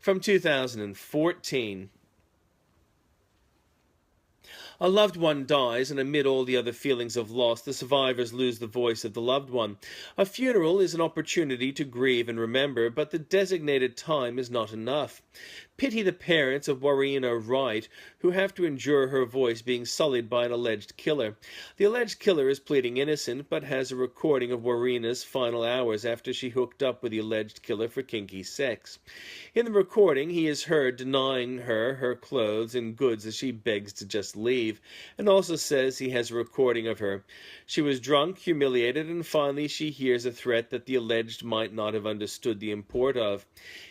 from 2014. A loved one dies, and amid all the other feelings of loss, the survivors lose the voice of the loved one. A funeral is an opportunity to grieve and remember, but the designated time is not enough. Pity the parents of Warriena Wright, who have to endure her voice being sullied by an alleged killer. The alleged killer is pleading innocent, but has a recording of Warriena's final hours after she hooked up with the alleged killer for kinky sex. In the recording, he is heard denying her clothes and goods as she begs to just leave, and also says he has a recording of her. She was drunk, humiliated, and finally she hears a threat that the alleged might not have understood the import of.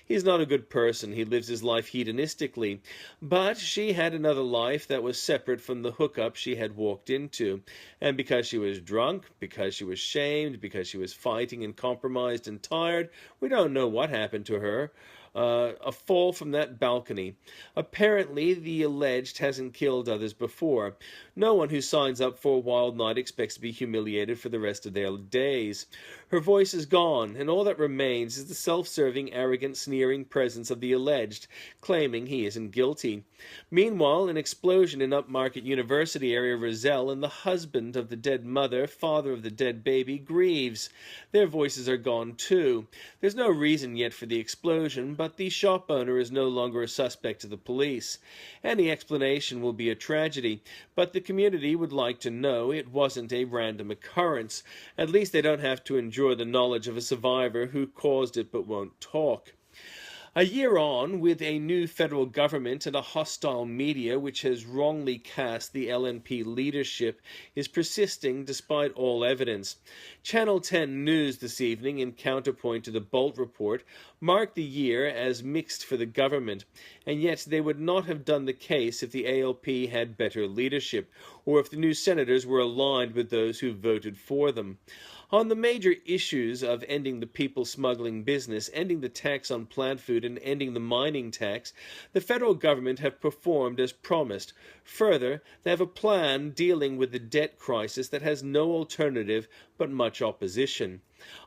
He's not a good person. He lives his life hedonistically. But she had another life that was separate from the hookup she had walked into. And because she was drunk, because she was shamed, because she was fighting and compromised and tired, we don't know what happened to her. A fall from that balcony. Apparently, the alleged hasn't killed others before. No one who signs up for a wild night expects to be humiliated for the rest of their days. Her voice is gone, and all that remains is the self-serving, arrogant, sneering presence of the alleged, claiming he isn't guilty. Meanwhile, an explosion in upmarket University area Rozelle, and the husband of the dead mother, father of the dead baby, grieves. Their voices are gone too. There's no reason yet for the explosion, but the shop owner is no longer a suspect to the police. Any explanation will be a tragedy, but the community would like to know it wasn't a random occurrence. At least they don't have to endure the knowledge of a survivor who caused it but won't talk. A year on, with a new federal government and a hostile media which has wrongly cast the LNP leadership, is persisting despite all evidence. Channel 10 News this evening, in counterpoint to the Bolt report, marked the year as mixed for the government, and yet they would not have done the case if the ALP had better leadership, or if the new senators were aligned with those who voted for them. On the major issues of ending the people smuggling business, ending the tax on plant food, and ending the mining tax, the federal government have performed as promised. Further, they have a plan dealing with the debt crisis that has no alternative but much opposition.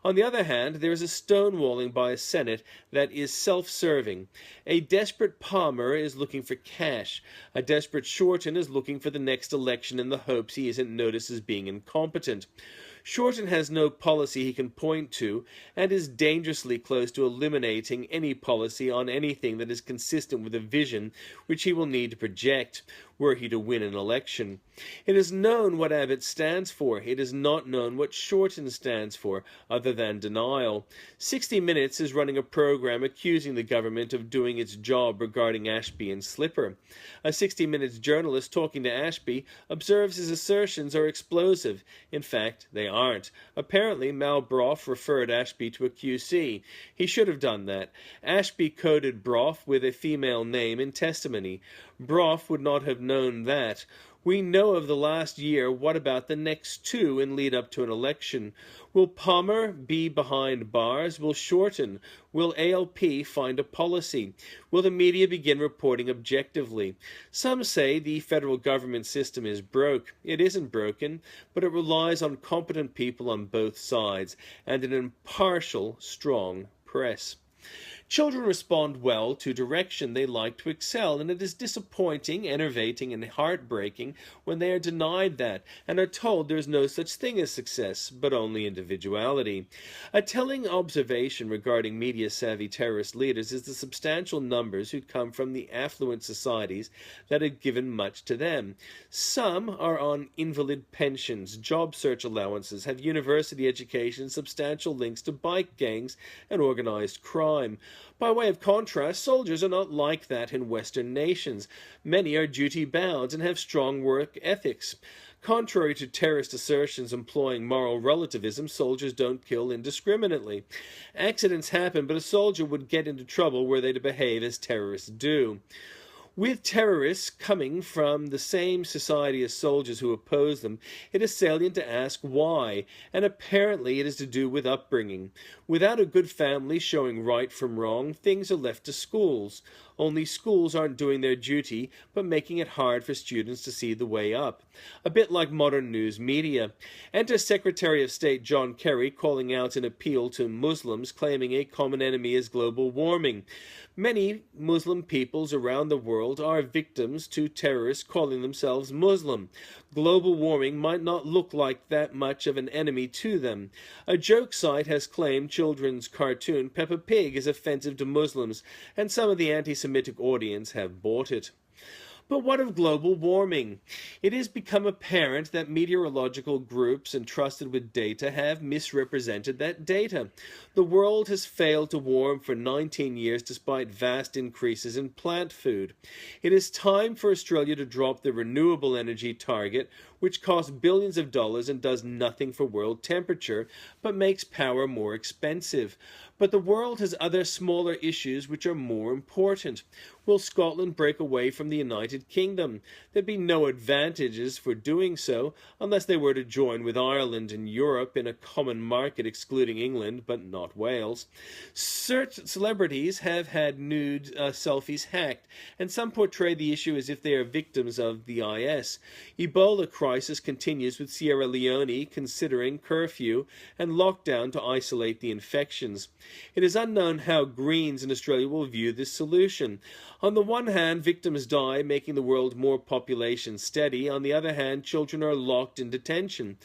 On the other hand, there is a stonewalling by a Senate that is self-serving. A desperate Palmer is looking for cash. A desperate Shorten is looking for the next election in the hopes he isn't noticed as being incompetent. Shorten has no policy he can point to, and is dangerously close to eliminating any policy on anything that is consistent with a vision which he will need to project, were he to win an election. It is known what Abbott stands for. It is not known what Shorten stands for, other than denial. 60 Minutes is running a program accusing the government of doing its job regarding Ashby and Slipper. A 60 Minutes journalist talking to Ashby observes his assertions are explosive. In fact, they aren't. Apparently, Mal Broff referred Ashby to a QC. He should have done that. Ashby coded Broff with a female name in testimony. Broff would not have known that. We know of the last year. What about the next two in lead up to an election? Will Palmer be behind bars? Will Shorten? Will ALP find a policy? Will the media begin reporting objectively? Some say the federal government system is broke. It isn't broken, but it relies on competent people on both sides and an impartial, strong press. Children respond well to direction. They like to excel, and it is disappointing, enervating, and heartbreaking when they are denied that and are told there is no such thing as success, but only individuality. A telling observation regarding media-savvy terrorist leaders is the substantial numbers who come from the affluent societies that have given much to them. Some are on invalid pensions, job search allowances, have university education, substantial links to bike gangs, and organized crime. By way of contrast, soldiers are not like that in Western nations. Many are duty-bound and have strong work ethics. Contrary to terrorist assertions employing moral relativism, soldiers don't kill indiscriminately. Accidents happen, but a soldier would get into trouble were they to behave as terrorists do. With terrorists coming from the same society as soldiers who oppose them, it is salient to ask why, and apparently it is to do with upbringing. Without a good family showing right from wrong, things are left to schools. Only schools aren't doing their duty, but making it hard for students to see the way up. A bit like modern news media. Enter Secretary of State John Kerry calling out an appeal to Muslims, claiming a common enemy is global warming. Many Muslim peoples around the world are victims to terrorists calling themselves Muslim. Global warming might not look like that much of an enemy to them. A joke site has claimed children's cartoon Peppa Pig is offensive to Muslims, and some of the anti-Semitic audience have bought it. But what of global warming? It has become apparent that meteorological groups entrusted with data have misrepresented that data. The world has failed to warm for 19 years despite vast increases in plant food. It is time for Australia to drop the renewable energy target, which costs billions of dollars and does nothing for world temperature, but makes power more expensive. But the world has other smaller issues which are more important. Will Scotland break away from the United Kingdom? There'd be no advantages for doing so, unless they were to join with Ireland and Europe in a common market excluding England, but not Wales. Certain celebrities have had nude selfies hacked, and some portray the issue as if they are victims of the IS. Ebola crisis continues with Sierra Leone considering curfew and lockdown to isolate the infections. It is unknown how Greens in Australia will view this solution. On the one hand, victims die, making the world more population steady. On the other hand, children are locked in detention.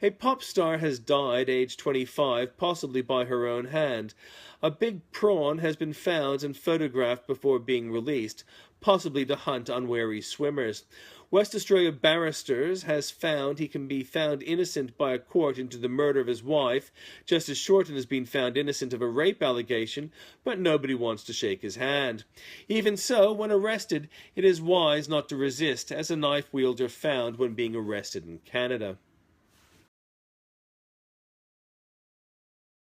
A pop star has died, aged 25, possibly by her own hand. A big prawn has been found and photographed before being released, possibly to hunt unwary swimmers. West Australia barristers has found he can be found innocent by a court into the murder of his wife, just as Shorten has been found innocent of a rape allegation, but nobody wants to shake his hand. Even so, when arrested, it is wise not to resist, as a knife wielder found when being arrested in Canada.